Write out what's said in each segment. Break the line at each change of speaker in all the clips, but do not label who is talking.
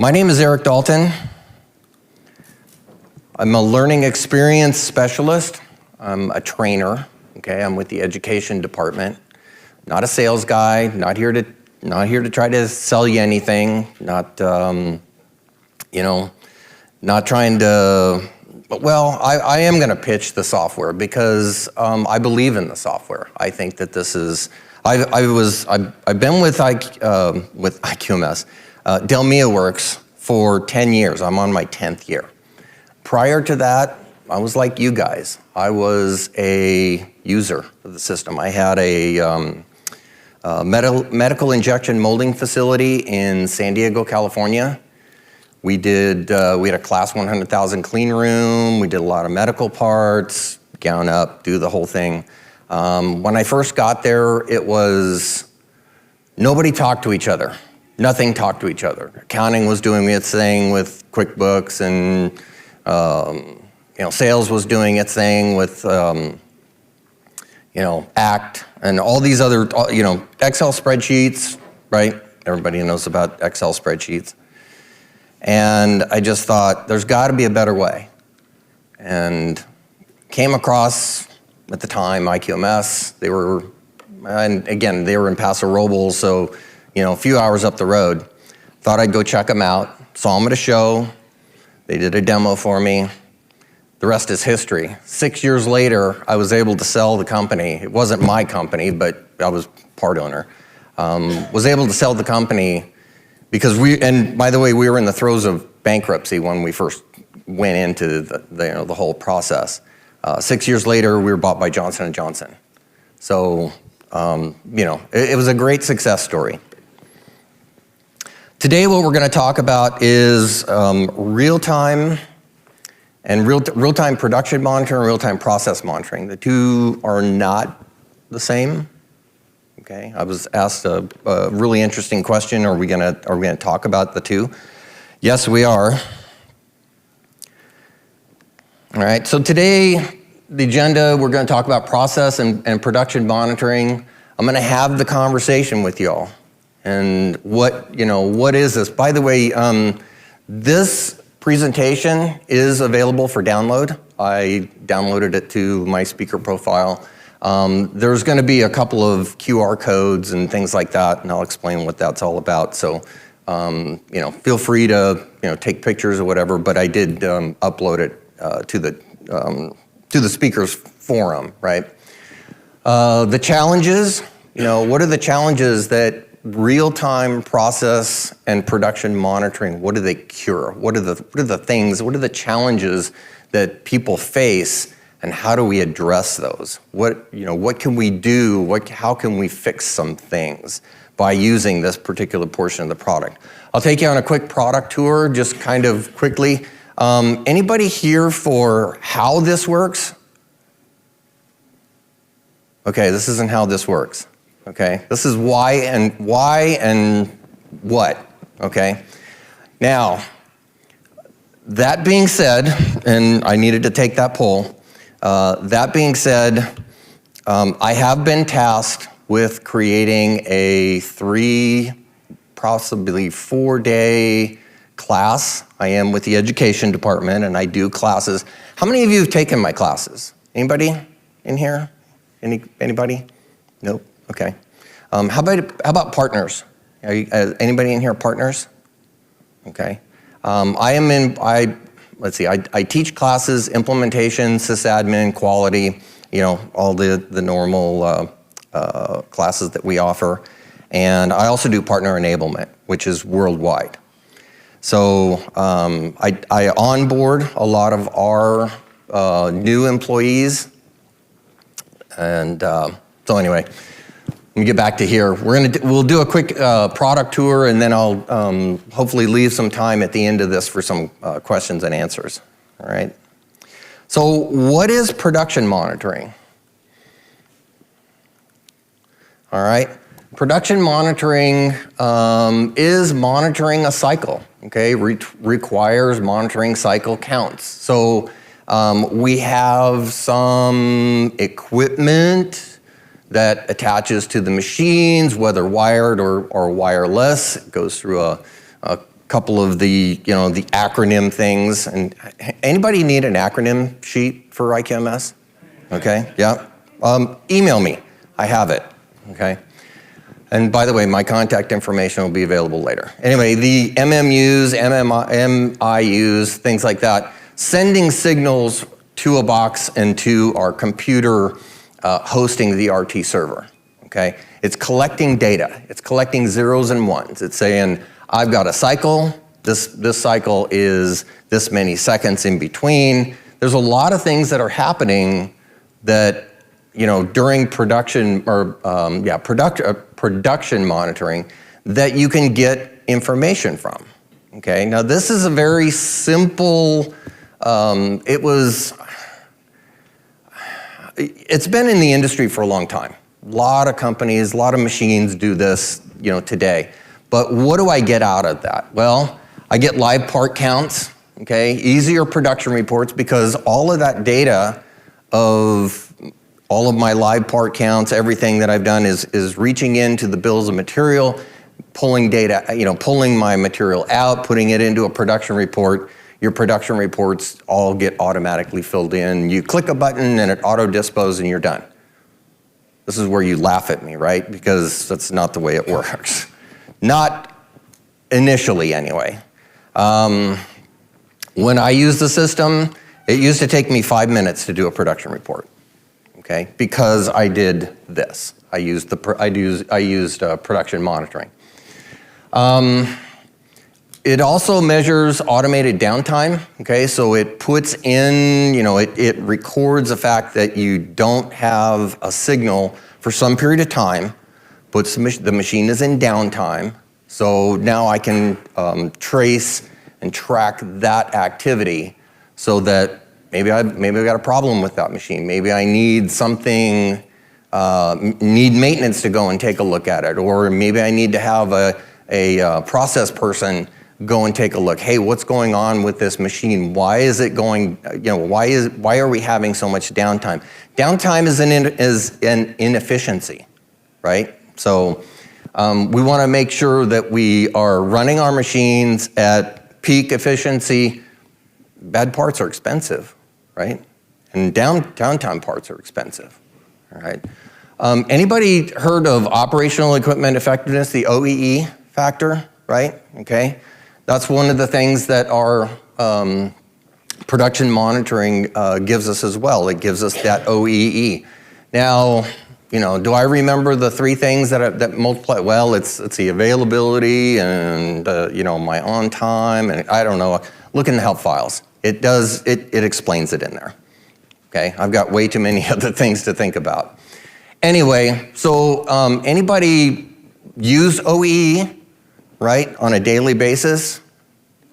My name is Eric Dalton. I'm a learning experience specialist. I'm a trainer. Okay, I'm with the education department. Not a sales guy. Not here to try to sell you anything. Not not trying to. Well, I am going to pitch the software because I believe in the software. I think that this is. I've been with IQMS, DELMIAWorks for 10 years. I'm on my 10th year. Prior to that, I was like you guys. I was a user of the system. I had a medical injection molding facility in San Diego, California. We had a class 100,000 clean room. We did a lot of medical parts, gown up, do the whole thing. When I first got there, it was nobody talked to each other. Nothing talked to each other. Accounting was doing its thing with QuickBooks, and sales was doing its thing with ACT and all these other Excel spreadsheets, right? Everybody knows about Excel spreadsheets. And I just thought, there's got to be a better way. And came across, at the time, IQMS. They were in Paso Robles, so a few hours up the road. Thought I'd go check them out. Saw them at a show. They did a demo for me. The rest is history. 6 years later, I was able to sell the company. It wasn't my company, but I was part owner. Was able to sell the company because and by the way, we were in the throes of bankruptcy when we first went into the whole process. 6 years later, we were bought by Johnson & Johnson. So, it was a great success story. Today, what we're going to talk about is real-time and real-time production monitoring, real-time process monitoring. The two are not the same. Okay, I was asked a really interesting question. Are we gonna talk about the two? Yes, we are. All right. So today, the agenda, we're going to talk about process and production monitoring. I'm going to have the conversation with y'all. And what is this? By the way, this presentation is available for download. I downloaded it to my speaker profile. There's going to be a couple of QR codes and things like that, and I'll explain what that's all about. So, feel free to take pictures or whatever. But I did upload it to the speakers forum, right? The challenges. What are the challenges that real-time process and production monitoring, what do they cure? What are the challenges that people face, and how do we address those? What can we do? How can we fix some things by using this particular portion of the product? I'll take you on a quick product tour, just kind of quickly. Anybody here for how this works? Okay, this isn't how this works. Okay, this is why and what, okay? Now, that being said, and I needed to take that poll, that being said, I have been tasked with creating a 3, possibly 4-day class. I am with the education department and I do classes. How many of you have taken my classes? Anybody in here? Anybody? Nope. Okay. How about partners? Anybody in here partners? Okay. I teach classes, implementation, sysadmin, quality, all the normal classes that we offer. And I also do partner enablement, which is worldwide. So I onboard a lot of our new employees. And so anyway, let me get back to here. We'll do a quick product tour, and then I'll hopefully leave some time at the end of this for some questions and answers. All right. So what is production monitoring? All right. Production monitoring is monitoring a cycle. Okay, requires monitoring cycle counts. So we have some equipment that attaches to the machines, whether wired or wireless. It goes through a couple of the, the acronym things. And anybody need an acronym sheet for IQMS? Okay, yeah. Email me, I have it, okay? And by the way, my contact information will be available later. Anyway, the MMUs, MIUs, things like that, sending signals to a box and to our computer hosting the RT server, okay? It's collecting data. It's collecting zeros and ones. It's saying, I've got a cycle. This cycle is this many seconds in between. There's a lot of things that are happening that, during production or production monitoring that you can get information from, okay? Now this is a very simple, it's been in the industry for a long time. A lot of companies, a lot of machines do this, today. But what do I get out of that? Well, I get live part counts, okay? Easier production reports because all of that data of all of my live part counts, everything that I've done is reaching into the bills of material, pulling data, pulling my material out, putting it into a production report. Your production reports all get automatically filled in. You click a button and it auto-dispos and you're done. This is where you laugh at me, right? Because that's not the way it works. Not initially anyway. When I used the system, it used to take me 5 minutes to do a production report. Okay, because I did this. I used production monitoring. It also measures automated downtime. Okay, so it puts in, it records the fact that you don't have a signal for some period of time, puts the machine is in downtime. So now I can trace and track that activity so that maybe I've got a problem with that machine. Maybe I need something, need maintenance to go and take a look at it. Or maybe I need to have a process person go and take a look. Hey, what's going on with this machine? Why is it going, why are we having so much downtime? Downtime is an inefficiency, right? So we want to make sure that we are running our machines at peak efficiency. Bad parts are expensive, right? And downtime parts are expensive, all right? Anybody heard of operational equipment effectiveness, the OEE factor, right? Okay, that's one of the things that our production monitoring gives us as well. It gives us that OEE. Now, do I remember the three things that multiply? Well, it's the availability and my on time, and I don't know. Look in the help files. It explains it in there. Okay, I've got way too many other things to think about. Anyway, so anybody use OEE, right, on a daily basis?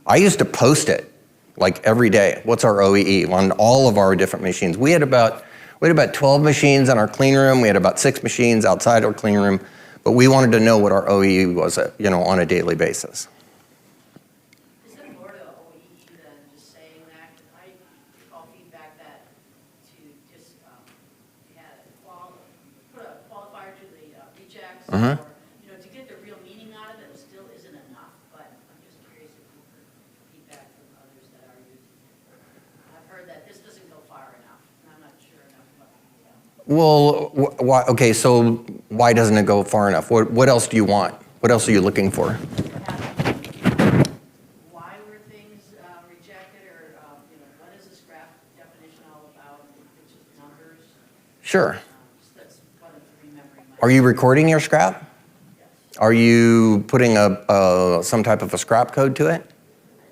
I used to post it like every day. What's our OEE on all of our different machines? We had about 12 machines in our clean room. We had about 6 machines outside our clean room, but we wanted to know what our OEE was, on a daily basis.
Is there more to OEE than just saying that? I recall feedback that to just put a qualifier to the rejects, or to get the real meaning out of it still isn't enough. But I'm just curious if you've heard feedback from others that are using it. I've heard that this doesn't go far enough, and I'm not sure enough about it.
Well, okay, so why doesn't it go far enough? What else do you want? What else are you looking for?
Why were things rejected, or what is the scrap definition all about? It's just numbers.
Sure.
That's what I'm remembering.
Are you recording your scrap?
Yes.
Are you putting some type of a scrap code to it?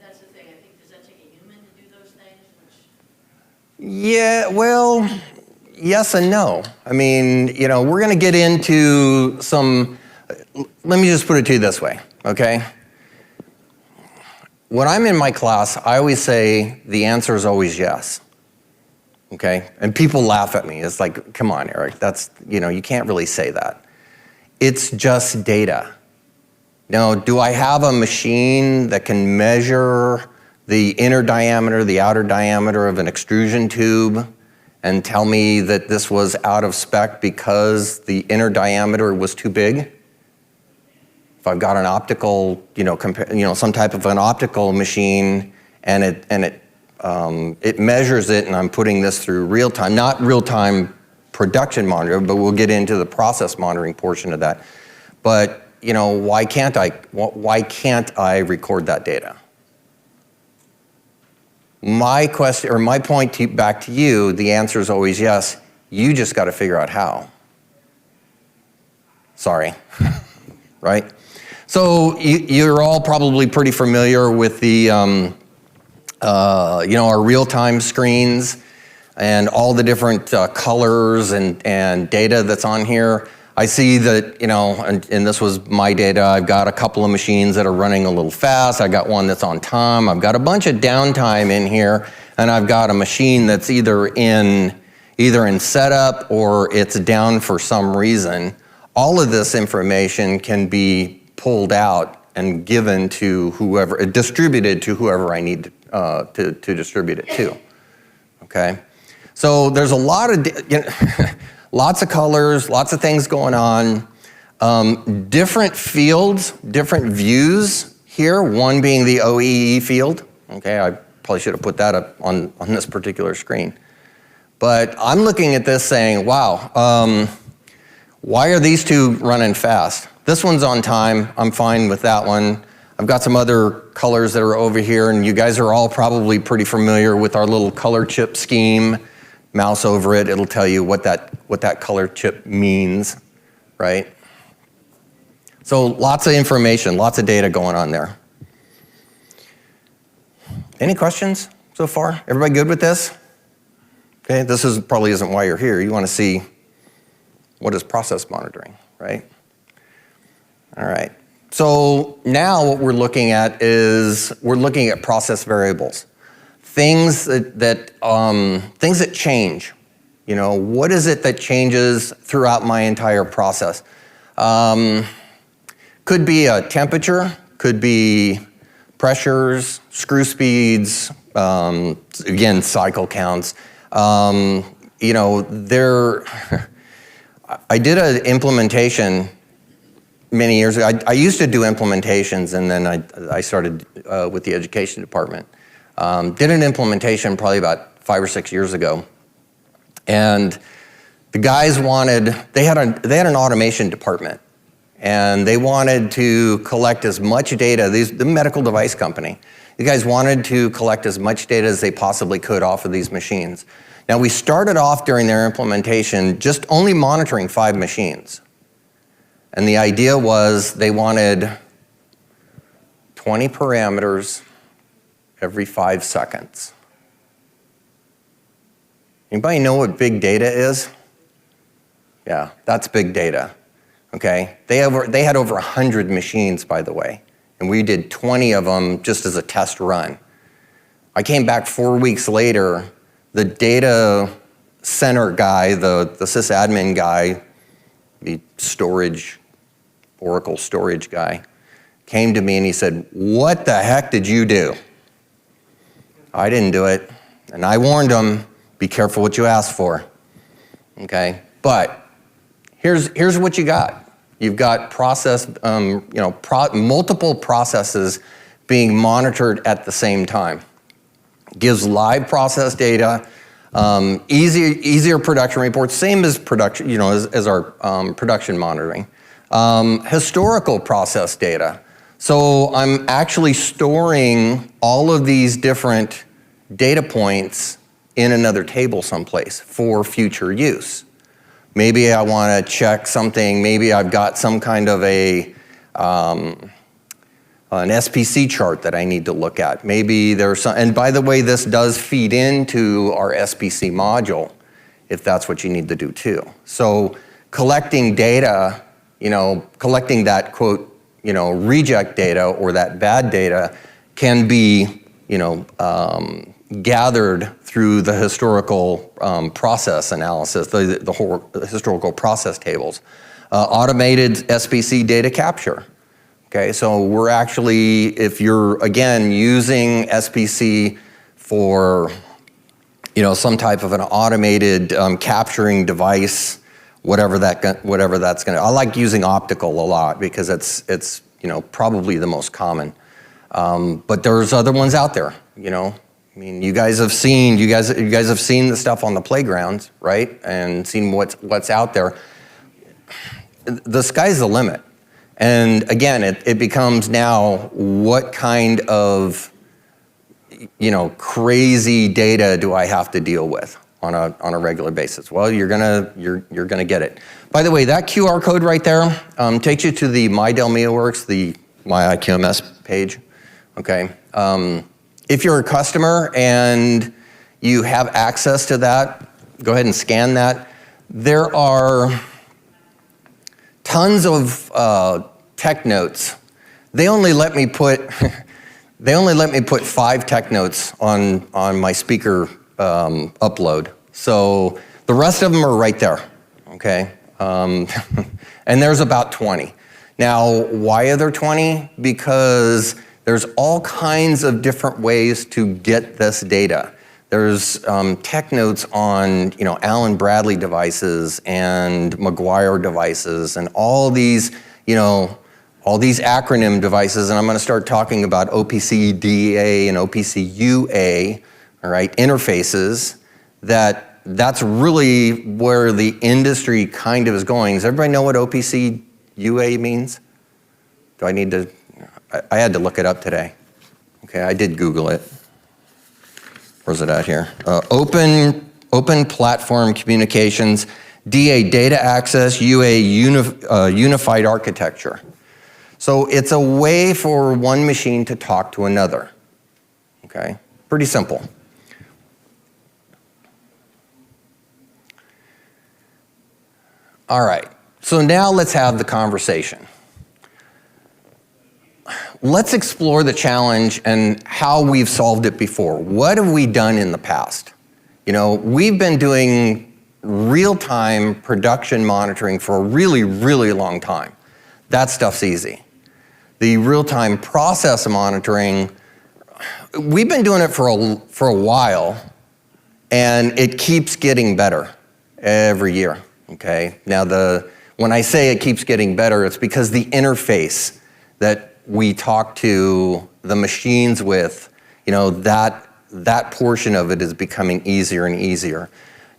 That's the thing. I think, does that take a human to do those things?
Yeah, well, yes and no. I mean, we're going to get into some, let me just put it to you this way, okay? When I'm in my class, I always say the answer is always yes, okay? And people laugh at me. It's like, come on, Eric, that's, you can't really say that. It's just data. Now, do I have a machine that can measure the inner diameter, the outer diameter of an extrusion tube and tell me that this was out of spec because the inner diameter was too big? if I've got an optical, some type of an optical machine, and it measures it, and I'm putting this through real-time, not real-time production monitoring, but we'll get into the process monitoring portion of that. But why can't I record that data? My question, or my point back to you, the answer is always yes. You just got to figure out how. Sorry, right? So you're all probably pretty familiar with the, our real-time screens and all the different colors and data that's on here. I see that, and this was my data. I've got a couple of machines that are running a little fast. I got one that's on time. I've got a bunch of downtime in here, and I've got a machine that's either in setup or it's down for some reason. All of this information can be pulled out and given to whoever, distributed to whoever I need to distribute it to. Okay, so there's a lot of lots of colors, lots of things going on, different fields, different views here, one being the OEE field. Okay, I probably should have put that up on this particular screen. But I'm looking at this saying, wow, why are these two running fast? This one's on time, I'm fine with that one. I've got some other colors that are over here, and you guys are all probably pretty familiar with our little color chip scheme. Mouse over it, it'll tell you what that color chip means, right? So lots of information, lots of data going on there. Any questions so far? Everybody good with this? Okay, this probably isn't why you're here. You want to see what is process monitoring, right? All right. So now what we're looking at is process variables. Things that change. What is it that changes throughout my entire process? Could be a temperature, could be pressures, screw speeds, again, cycle counts. I did an implementation many years ago. I used to do implementations, and then I started with the education department. Did an implementation probably about 5 or 6 years ago, and the guys they had an automation department, and they wanted to collect as much data. The medical device company, the guys wanted to collect as much data as they possibly could off of these machines. Now we started off during their implementation just only monitoring 5 machines, and the idea was they wanted 20 parameters every 5 seconds. Anybody know what big data is? Yeah, that's big data, okay? They had over 100 machines, by the way, and we did 20 of them just as a test run. I came back 4 weeks later, the data center guy, the sysadmin guy, the Oracle storage guy, came to me and he said, "What the heck did you do?" I didn't do it, and I warned them, be careful what you ask for, okay? But here's what you got. You've got multiple processes being monitored at the same time. Gives live process data, easier production reports, same as production, as our production monitoring. Historical process data. So I'm actually storing all of these different data points in another table someplace for future use. Maybe I want to check something, maybe I've got some kind of an SPC chart that I need to look at. Maybe there's some, and by the way, this does feed into our SPC module if that's what you need to do too. So collecting data, collecting that quote, reject data or that bad data can be, gathered through the historical process analysis, the whole historical process tables. Automated SPC data capture. Okay, so we're actually, if you're, again, using SPC for, some type of an automated capturing device, whatever that's gonna, I like using optical a lot because it's probably the most common. But there's other ones out there, I mean, you guys have seen the stuff on the playgrounds, right? And seen what's out there. The sky's the limit. And again, it becomes now what kind of crazy data do I have to deal with on a regular basis? Well, you're gonna get it. By the way, that QR code right there takes you to the My DELMIAWorks, the My IQMS page. Okay. If you're a customer and you have access to that, go ahead and scan that. There are tons of tech notes. They only let me put 5 tech notes on my speaker upload. So the rest of them are right there, okay? And there's about 20. Now, why are there 20? Because there's all kinds of different ways to get this data. There's tech notes on Allen Bradley devices and McGuire devices and all these acronym devices, and I'm going to start talking about OPC DEA and OPC UA, all right, interfaces. That's really where the industry kind of is going. Does everybody know what OPC UA means? Do I need to? I had to look it up today. Okay, I did Google it. Where's it at here? Open Platform Communications, DA Data Access, UA Unified Architecture. So it's a way for one machine to talk to another. Okay, pretty simple. All right, so now let's have the conversation. Let's explore the challenge and how we've solved it before. What have we done in the past? We've been doing real-time production monitoring for a really, really long time. That stuff's easy. The real-time process monitoring, we've been doing it for a while, and it keeps getting better every year, okay? Now, when I say it keeps getting better, it's because the interface that we talk to the machines with, that portion of it is becoming easier and easier.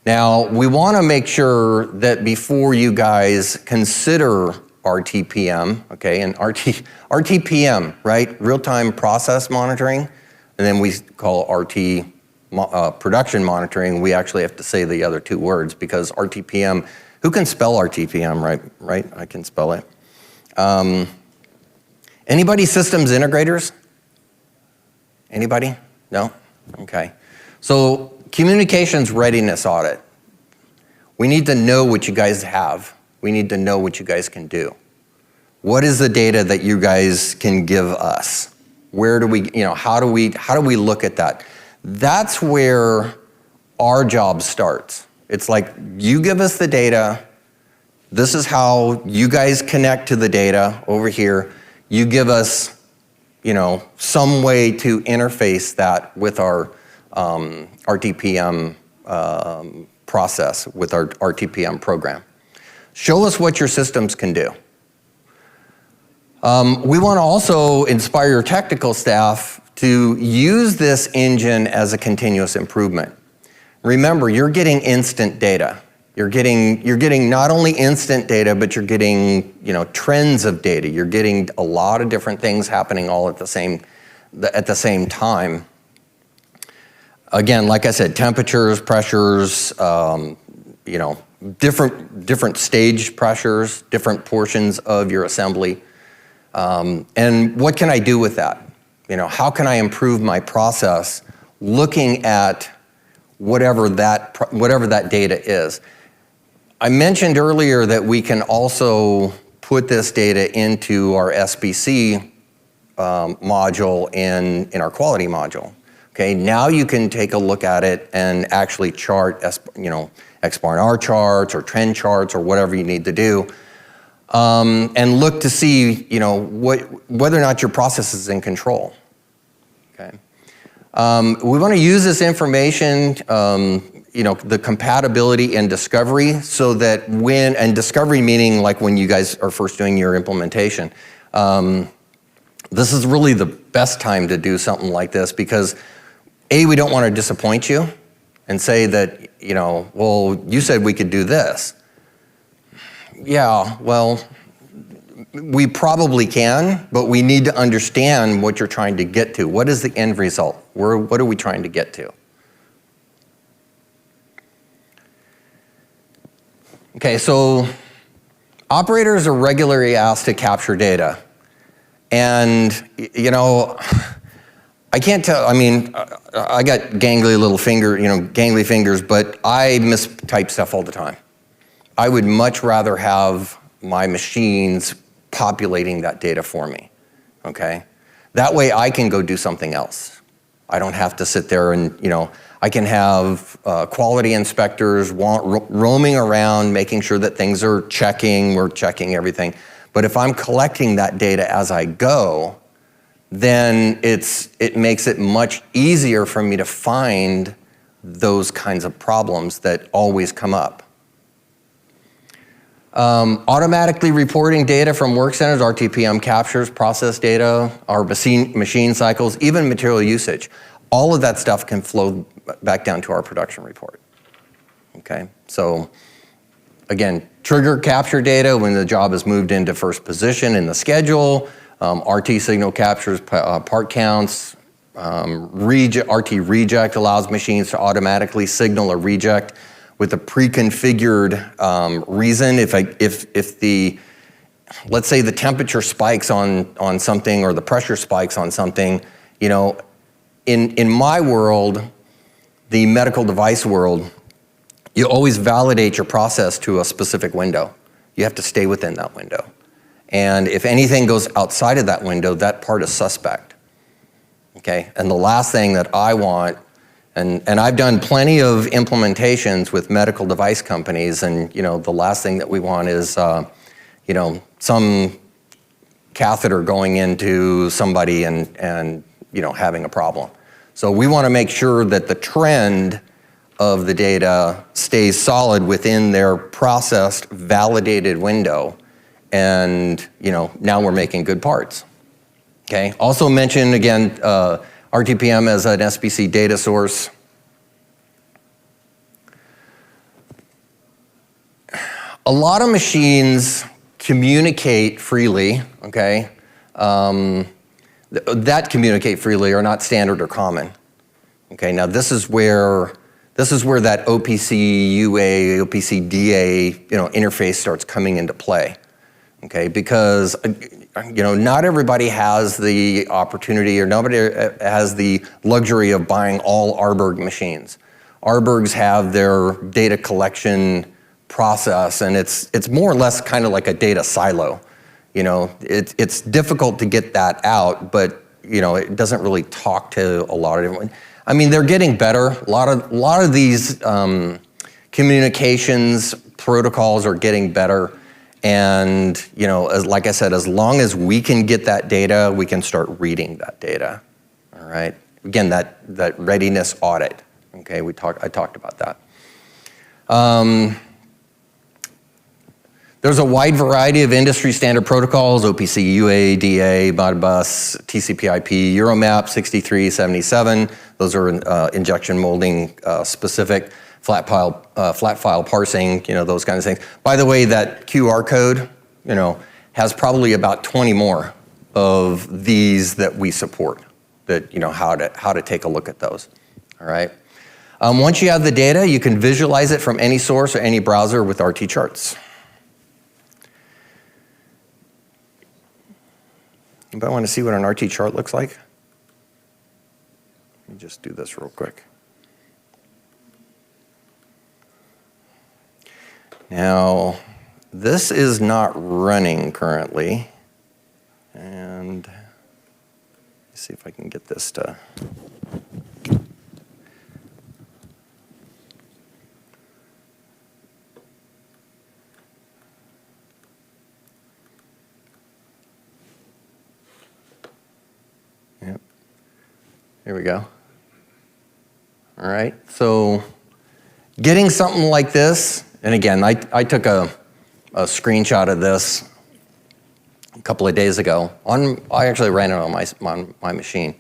Now, we want to make sure that before you guys consider RTPM, okay, and RTPM, right, real-time process monitoring, and then we call RT production monitoring. We actually have to say the other 2 words because RTPM, who can spell RTPM, right? I can spell it. Anybody systems integrators? Anybody? No? Okay. So communications readiness audit. We need to know what you guys have. We need to know what you guys can do. What is the data that you guys can give us? Where do we, how do we look at that? That's where our job starts. It's like you give us the data. This is how you guys connect to the data over here. You give us, some way to interface that with our RTPM process, with our RTPM program. Show us what your systems can do. We want to also inspire your technical staff to use this engine as a continuous improvement. Remember, you're getting instant data. You're getting not only instant data, but you're getting, trends of data. You're getting a lot of different things happening all at the same time. Again, like I said, temperatures, pressures, different stage pressures, different portions of your assembly. And what can I do with that? How can I improve my process looking at whatever that data is? I mentioned earlier that we can also put this data into our SPC module in our quality module. Okay, now you can take a look at it and actually chart, X-bar charts or trend charts or whatever you need to do, and look to see, whether or not your process is in control. Okay, we want to use this information. The compatibility and discovery so that and discovery meaning like when you guys are first doing your implementation, this is really the best time to do something like this because A, we don't want to disappoint you and say that, well, you said we could do this. Yeah, well, we probably can, but we need to understand what you're trying to get to. What is the end result? What are we trying to get to? Okay, so operators are regularly asked to capture data. And, I can't tell, I got gangly little gangly fingers, but I mistype stuff all the time. I would much rather have my machines populating that data for me, okay? That way I can go do something else. I don't have to sit there and, I can have quality inspectors roaming around, making sure that things are we're checking everything. But if I'm collecting that data as I go, then it makes it much easier for me to find those kinds of problems that always come up. Automatically reporting data from work centers, RTPM captures process data, our machine cycles, even material usage. All of that stuff can flow back down to our production report. Okay, so again, trigger capture data when the job is moved into first position in the schedule. RT signal captures part counts. RT reject allows machines to automatically signal a reject with a pre-configured reason. If let's say the temperature spikes on something or the pressure spikes on something, in my world, the medical device world, you always validate your process to a specific window. You have to stay within that window. And if anything goes outside of that window, that part is suspect, okay? And the last thing that I want, and I've done plenty of implementations with medical device companies, and the last thing that we want is, some catheter going into somebody and having a problem. So we want to make sure that the trend of the data stays solid within their processed, validated window. And now we're making good parts. Okay. Also mention again RTPM as an SPC data source. A lot of machines communicate freely. Okay, that communicate freely are not standard or common. Okay. Now this is where that OPC UA, OPC DA interface starts coming into play. Okay, because not everybody has the opportunity or nobody has the luxury of buying all Arberg machines. Arbergs have their data collection process, and it's more or less kind of like a data silo. It's difficult to get that out, but it doesn't really talk to a lot of everyone. They're getting better. A lot of these communications protocols are getting better. And, like I said, as long as we can get that data, we can start reading that data, all right? Again, that readiness audit, okay, I talked about that. There's a wide variety of industry standard protocols, OPC, UA, DA, Modbus, TCP/IP, Euromap 6377. Those are injection molding specific. Flat file parsing, those kinds of things. By the way, that QR code, has probably about 20 more of these that we support, that, how to take a look at those, all right? Once you have the data, you can visualize it from any source or any browser with RT charts. Anybody want to see what an RT chart looks like? Let me just do this real quick. Now, this is not running currently, and let's see if I can get this to. Yep, here we go. All right, so getting something like this. And again, I took a screenshot of this couple of days ago. I actually ran it on my machine.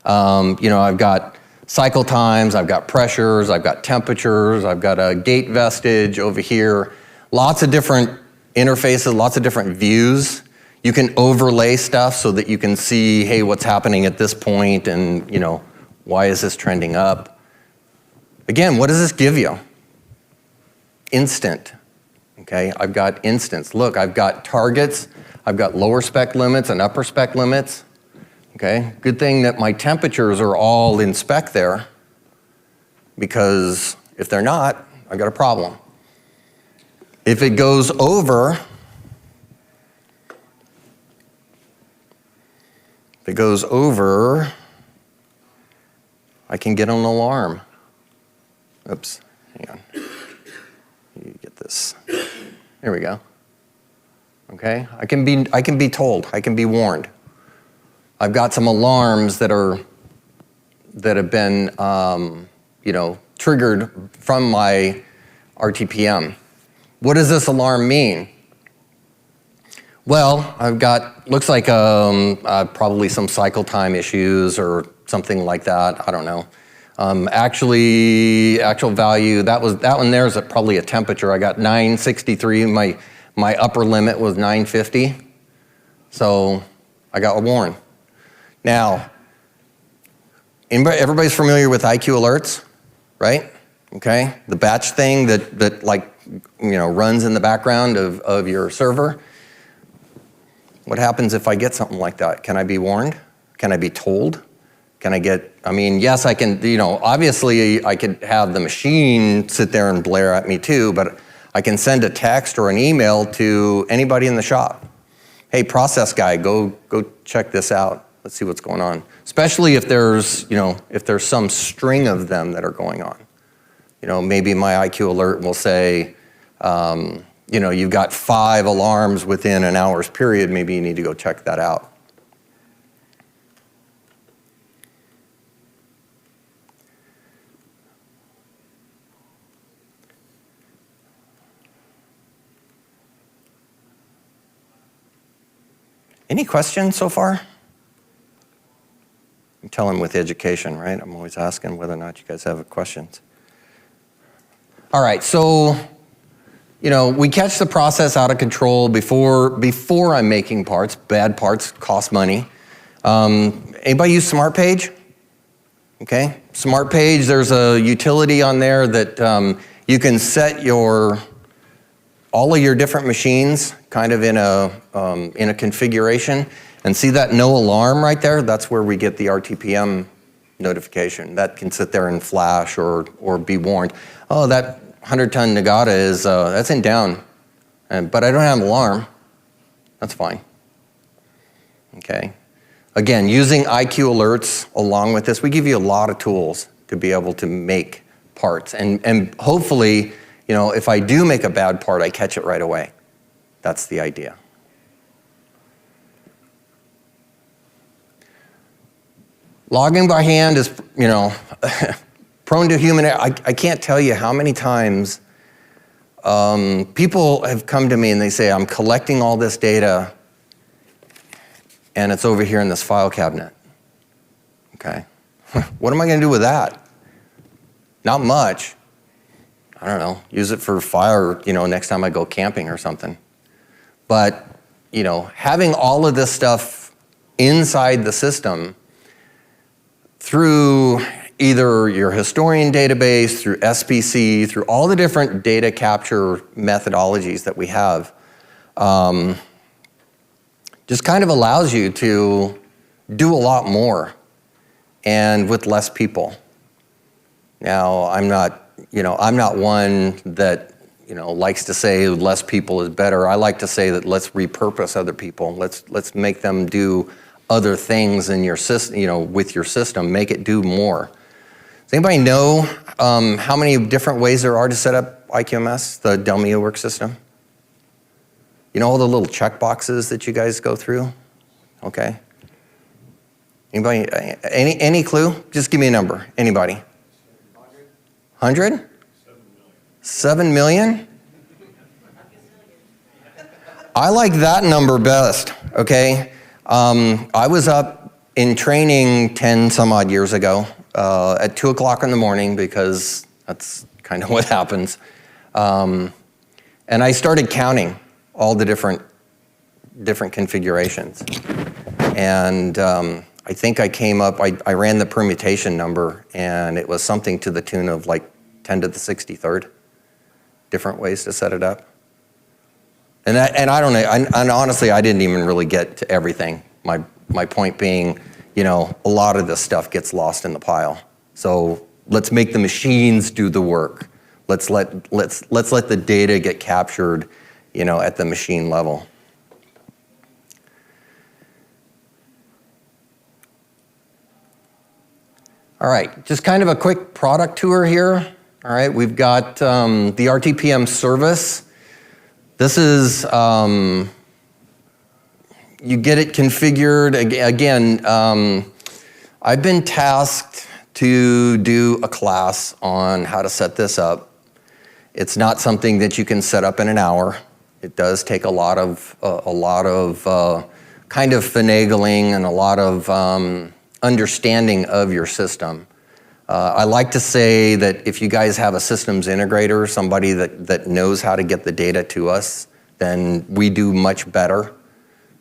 I've got cycle times, I've got pressures, I've got temperatures, I've got a gate vestige over here. Lots of different interfaces, lots of different views. You can overlay stuff so that you can see, hey, what's happening at this point, and why is this trending up? Again, what does this give you? Instant. Okay, I've got instance. Look, I've got targets, I've got lower spec limits and upper spec limits. Okay, good thing that my temperatures are all in spec there, because if they're not, I've got a problem. If it goes over, I can get an alarm. Oops, hang on. You get this. There we go. Okay, I can be told, I can be warned. I've got some alarms that have been triggered from my RTPM. What does this alarm mean? Well, I've got, looks like probably some cycle time issues or something like that. I don't know. Actual value, that one there is probably a temperature. I got 963. My upper limit was 950. So I got warned. Now, everybody's familiar with IQ alerts, right? Okay, the batch thing that runs in the background of your server. What happens if I get something like that? Can I be warned? Can I be told? Can I get, yes, I can, obviously I could have the machine sit there and blare at me too, but I can send a text or an email to anybody in the shop. Hey, process guy, go check this out. Let's see what's going on. Especially if there's some string of them that are going on. Maybe my IQ alert will say, you've got 5 alarms within an hour's period. Maybe you need to go check that out. Any questions so far? I'm telling with education, right? I'm always asking whether or not you guys have questions. All right, so, we catch the process out of control before I'm making parts. Bad parts cost money. Anybody use SmartPage? Okay, SmartPage, there's a utility on there that you can set all of your different machines kind of in a configuration. And see that no alarm right there? That's where we get the RTPM notification. That can sit there and flash or be warned. Oh, that 100-ton Nagata that's in down, but I don't have an alarm. That's fine. Okay. Again, using IQ alerts along with this, we give you a lot of tools to be able to make parts. And hopefully, if I do make a bad part, I catch it right away. That's the idea. Logging by hand is, prone to human error. I can't tell you how many times people have come to me and they say, I'm collecting all this data and it's over here in this file cabinet. Okay. What am I going to do with that? Not much. I don't know. Use it for fire, next time I go camping or something. But, having all of this stuff inside the system through either your historian database, through SPC, through all the different data capture methodologies that we have, just kind of allows you to do a lot more and with less people. Now, I'm not one that, likes to say less people is better. I like to say that let's repurpose other people. Let's make them do other things in your system, with your system, make it do more. Does anybody know how many different ways there are to set up IQMS, the DELMIAWorks system? All the little check boxes that you guys go through? Okay. Anybody, any clue? Just give me a number, anybody. 100? 7 million? I like that number best, okay? I was up in training 10 some odd years ago at 2 o'clock in the morning because that's kind of what happens. And I started counting all the different configurations. And I think I came up, I ran the permutation number, and it was something to the tune of like 10 to the 63rd different ways to set it up. And I don't know, and honestly, I didn't even really get to everything. My point being, you know, a lot of this stuff gets lost in the pile. So let's make the machines do the work. Let's let the data get captured, you know, at the machine level. All right, just kind of a quick product tour here. All right, we've got the RTPM service. This is, you get it configured. Again, I've been tasked to do a class on how to set this up. It's not something that you can set up in an hour. It does take a lot of kind of finagling and a lot of understanding of your system. I like to say that if you guys have a systems integrator, somebody that knows how to get the data to us, then we do much better,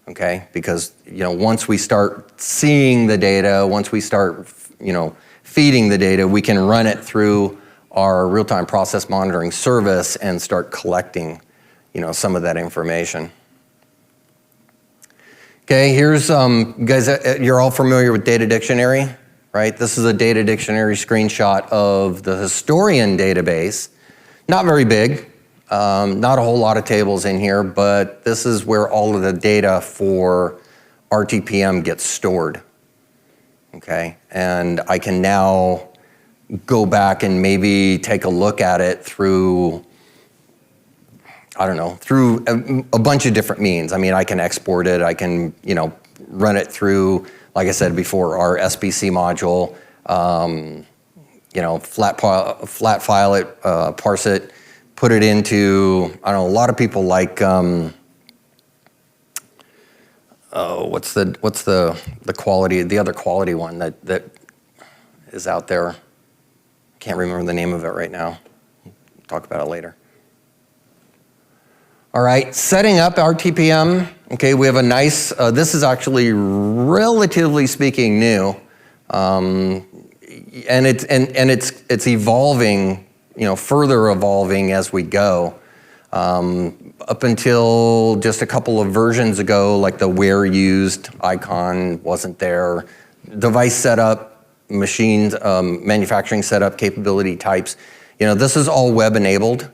okay? Because, you know, once we start seeing the data, once we start, you know, feeding the data, we can run it through our real-time process monitoring service and start collecting, you know, some of that information. Okay, here's, guys, you're all familiar with Data Dictionary, right? This is a Data Dictionary screenshot of the historian database. Not very big, not a whole lot of tables in here, but this is where all of the data for RTPM gets stored, okay? And I can now go back and maybe take a look at it through, I don't know, through a bunch of different means. I mean, I can export it, I can, you know, run it through, like I said before, our SPC module, you know, flat file it, parse it, put it into, I don't know, a lot of people like, what's the quality, the other quality one that is out there? Can't remember the name of it right now. Talk about it later. All right, setting up RTPM. Okay, we have a nice, this is actually relatively speaking new. And it's evolving, you know, further evolving as we go. Up until just a couple of versions ago, like the where used icon wasn't there. Device setup, machines, manufacturing setup, capability types. You know, this is all web enabled.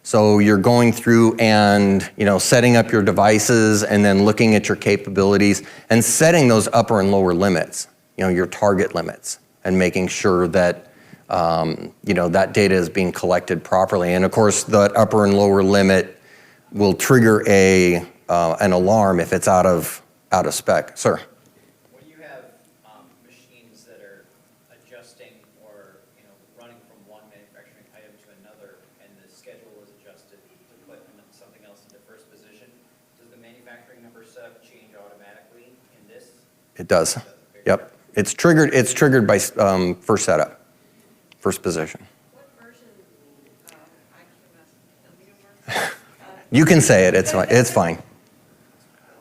So you're going through and, you know, setting up your devices and then looking at your capabilities and setting those upper and lower limits, you know, your target limits, and making sure that, you know, that data is being collected properly. And of course, the upper and lower limit will trigger an alarm if it's out of spec. Sir?
When you have machines that are adjusting or, you know, running from one manufacturing item to another, and the schedule is adjusted to put something else into first position, does the manufacturing number setup change automatically in this?
It does. Yep. It's triggered by first setup, first position.
What version IQMS?
You can say it. It's fine.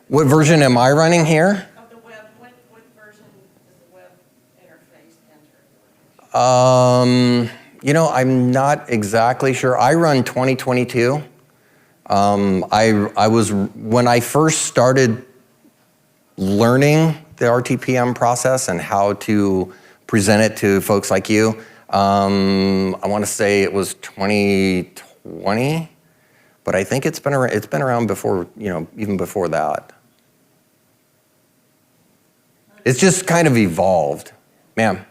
What version am I running here?
Of the web, what version does the web interface enter?
You know, I'm not exactly sure. I run 2022. I was, when I first started learning the RTPM process and how to present it to folks like you, I want to say it was 2020, but I think it's been around before, you know, even before that. It's just kind of evolved. Ma'am?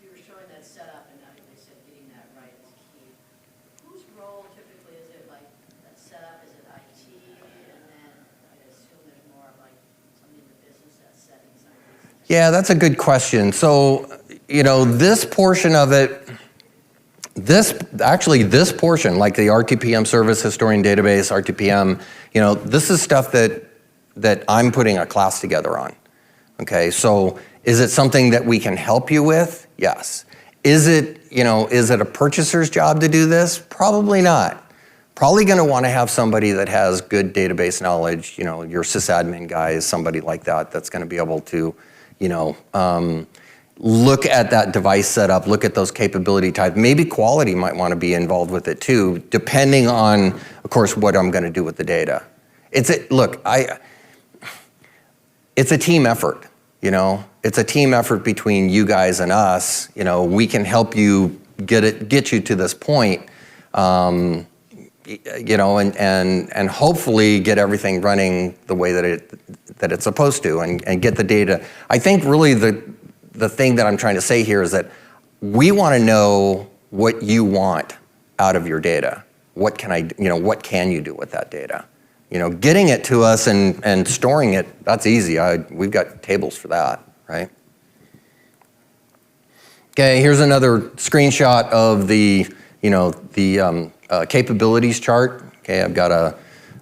You were showing that setup, and they said getting that right is key. Whose role typically is it, like, that setup? Is it IT? And then I assume there's more of like somebody in the business that's setting some of these.
Yeah, that's a good question. So, you know, this portion of it, Actually this portion, like the RTPM service historian database, RTPM, this is stuff that I'm putting a class together on. Okay, so is it something that we can help you with? Yes. Is it a purchaser's job to do this? Probably not. Probably going to want to have somebody that has good database knowledge, your sysadmin guy is somebody like that that's going to be able to, look at that device setup, look at those capability types. Maybe quality might want to be involved with it too, depending on, of course, what I'm going to do with the data. It's a team effort, It's a team effort between you guys and us. We can help you get you to this point, and hopefully get everything running the way that it's supposed to, and get the data. I think really the thing that I'm trying to say here is that we want to know what you want out of your data. What can you do with that data? Getting it to us and storing it, that's easy. We've got tables for that, right? Okay, here's another screenshot of the capabilities chart. Okay, I've got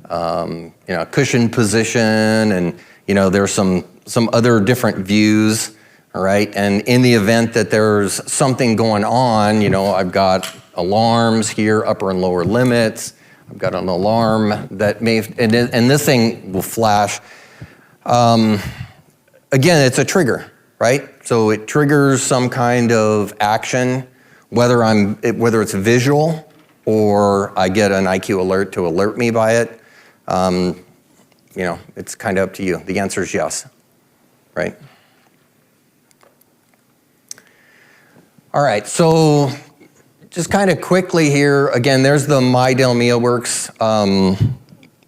a cushion position, and there's some other different views. All right, and in the event that there's something going on, I've got alarms here, upper and lower limits. I've got an alarm that and this thing will flash. Again, it's a trigger, right? So it triggers some kind of action, whether it's visual or I get an IQ alert to alert me by it. It's kind of up to you. The answer is yes, right? All right, so just kind of quickly here, again, there's the My DELMIAWorks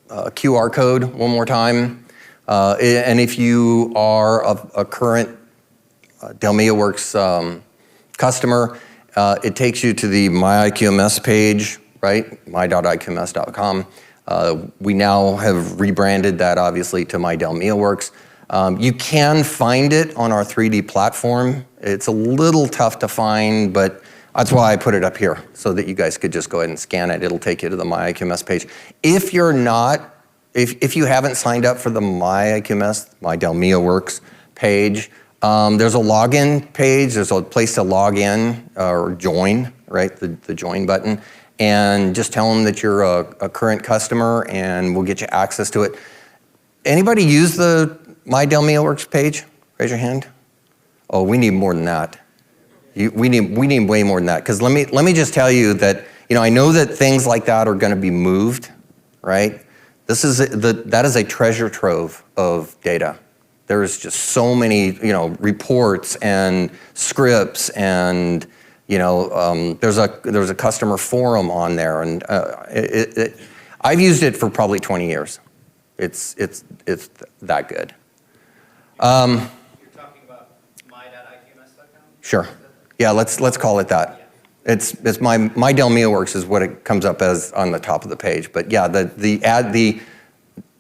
QR code one more time. And if you are a current DELMIAWorks customer, it takes you to the My IQMS page, right? my.iqms.com. We now have rebranded that, obviously, to My DELMIAWorks. You can find it on our 3D platform. It's a little tough to find, but that's why I put it up here, so that you guys could just go ahead and scan it. It'll take you to the My IQMS page. If you haven't signed up for the My IQMS, My DELMIAWorks page, there's a login page. There's a place to log in or join, right? The join button. And just tell them that you're a current customer, and we'll get you access to it. Anybody use the My DELMIAWorks page? Raise your hand. Oh, we need more than that. We need way more than that. Because let me just tell you that I know that things like that are going to be moved, right? That is a treasure trove of data. There is just so many reports and scripts, and there's a customer forum on there, and I've used it for probably 20 years. It's that good.
You're talking about my.iqms.com?
Sure. Yeah, let's call it that. It's my DELMIAWorks is what it comes up as on the top of the page. But yeah, the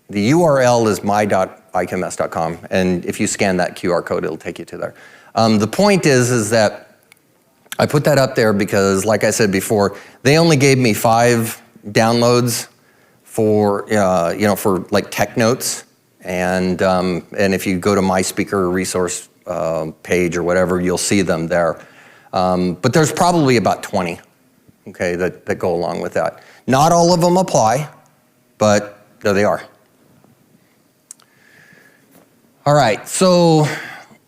URL is my.iqms.com, and if you scan that QR code, it'll take you to there. The point is that I put that up there because, like I said before, they only gave me 5 downloads for like tech notes. And if you go to my speaker resource page or whatever, you'll see them there. But there's probably about 20, okay, that go along with that. Not all of them apply, but there they are. All right, so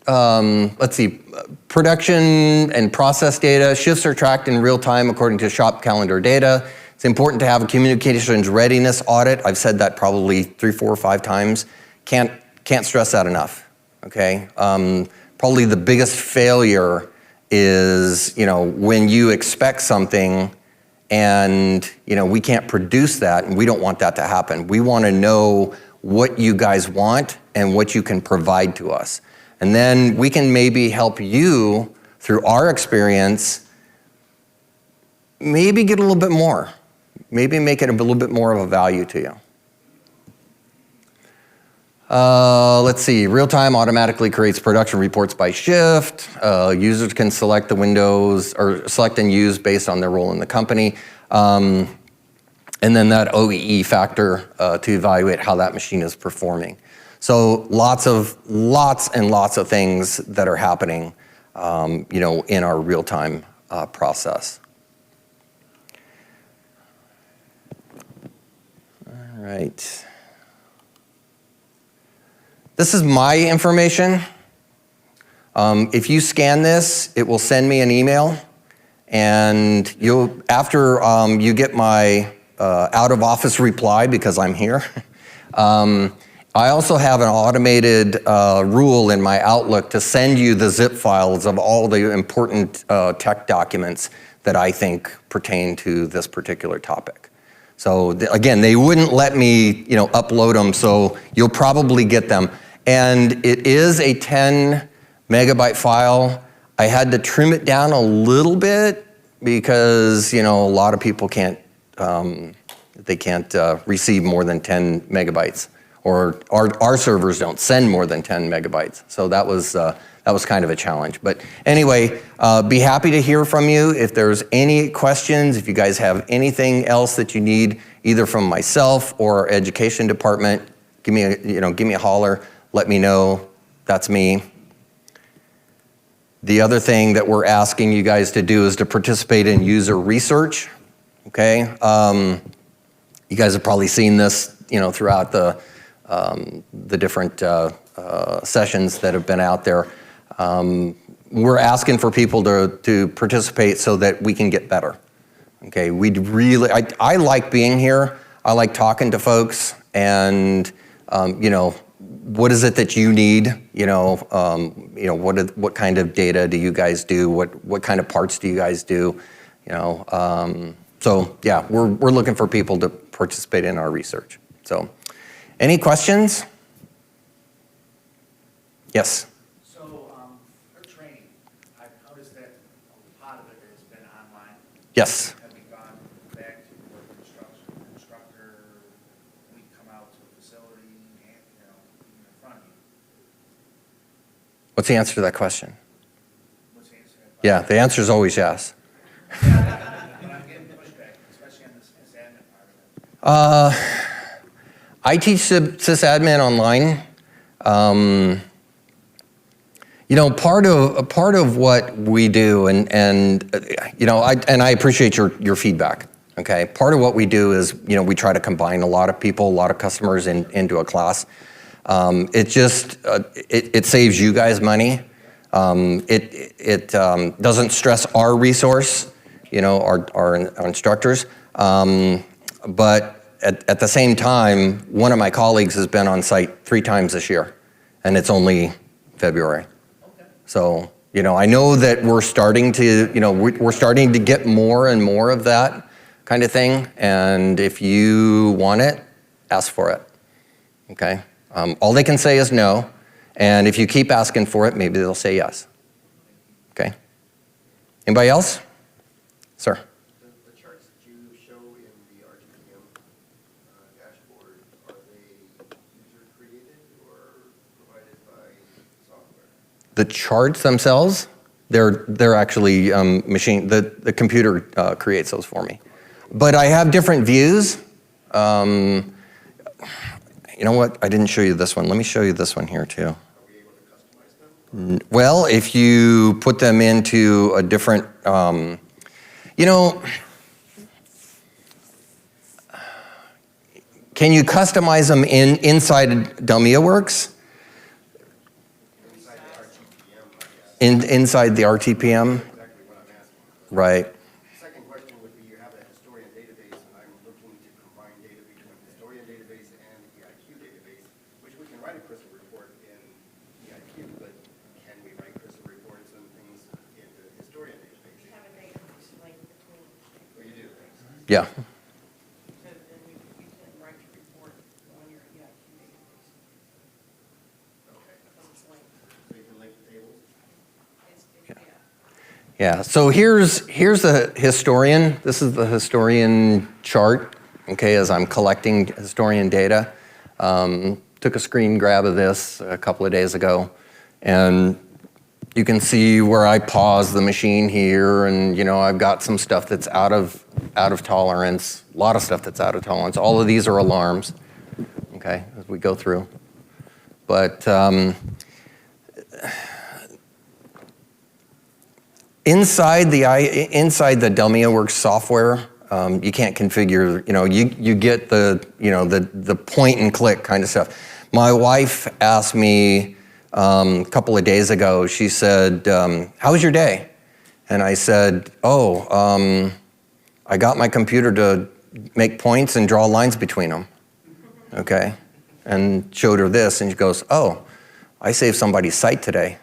let's see. Production and process data. Shifts are tracked in real time according to shop calendar data. It's important to have a communications readiness audit. I've said that probably 3, 4, or 5 times. Can't stress that enough, okay? Probably the biggest failure is, when you expect something and, we can't produce that, and we don't want that to happen. We want to know what you guys want and what you can provide to us. And then we can maybe help you, through our experience, maybe get a little bit more. Maybe make it a little bit more of a value to you. Let's see, RealTime automatically creates production reports by shift. Users can select the windows or select and use based on their role in the company. And then that OEE factor to evaluate how that machine is performing. So lots and lots of things that are happening, in our real-time process. All right. This is my information. If you scan this, it will send me an email, and after you get my out-of-office reply, because I'm here, I also have an automated rule in my Outlook to send you the zip files of all the important tech documents that I think pertain to this particular topic. So again, they wouldn't let me upload them, so you'll probably get them. And it is a 10 megabyte file. I had to trim it down a little bit because a lot of people can't receive more than 10 megabytes, or our servers don't send more than 10 megabytes. So that was kind of a challenge. But anyway, be happy to hear from you. If there's any questions, if you guys have anything else that you need, either from myself or our education department, give me a holler. Let me know. That's me. The other thing that we're asking you guys to do is to participate in user research. Okay. You guys have probably seen this, throughout the different sessions that have been out there. We're asking for people to participate so that we can get better. Okay, I like being here. I like talking to folks, and what is it that you need? What kind of data do you guys do? What kind of parts do you guys do? So yeah, we're looking for people to participate in our research. So, any questions? Yes.
So for training, I've noticed that a lot of it has been online.
Yes.
Have we gone back to where the instructor, we come out to a facility and, in front of you?
What's the answer to that question?
What's the answer to that?
Yeah, the answer is always yes.
But I'm getting pushback, especially on this admin part of it.
I teach sysadmin online. Part of what we do, and I appreciate your feedback. Okay, part of what we do is we try to combine a lot of people, a lot of customers into a class. It saves you guys money. It doesn't stress our resource, our instructors. But at the same time, one of my colleagues has been on site 3 times this year, and it's only February.
Okay.
So, I know that we're starting to get more and more of that kind of thing, and if you want it, ask for it, okay? All they can say is no, and if you keep asking for it, maybe they'll say yes, okay? Anybody else? Sir?
The charts that you show in the RTPM dashboard, are they user-created or provided by software?
The charts themselves, they're actually the computer creates those for me. But I have different views. You know what? I didn't show you this one. Let me show you this one here too.
Are we able to customize them?
Well, if you put them into a different, can you customize them inside DELMIAWorks? Inside the RTPM?
Exactly what I'm asking.
Right.
Second question would be, you have a historian database, and I'm looking to combine data between the historian database and the EIQ database, which we can write a crystal report in EIQ, but can we write crystal reports and things in the historian database?
We have a database like between,
Oh, you do?
Yeah.
so then we can write your report on your EIQ database,
Okay.
because it's linked.
So you can link the tables?
Yeah, so here's the historian. This is the historian chart, okay, as I'm collecting historian data. took a screen grab of this a couple of days ago, and you can see where I pause the machine here, and I've got some stuff that's out of tolerance, a lot of stuff that's out of tolerance. All of these are alarms, okay, as we go through. But inside the DELMIAWorks software, you can't configure, you get the point and click kind of stuff. My wife asked me a couple of days ago, she said, how was your day? And I said, I got my computer to make points and draw lines between them, okay? And showed her this, and she goes, oh, I saved somebody's sight today.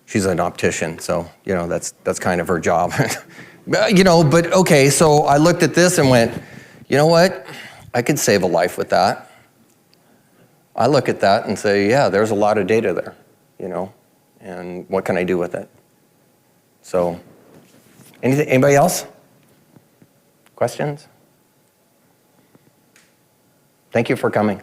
She's an optician, so, that's kind of her job. But okay, so I looked at this and went, you know what? I could save a life with that. I look at that and say, yeah, there's a lot of data there, and what can I do with it? So, anybody else? Questions? Thank you for coming.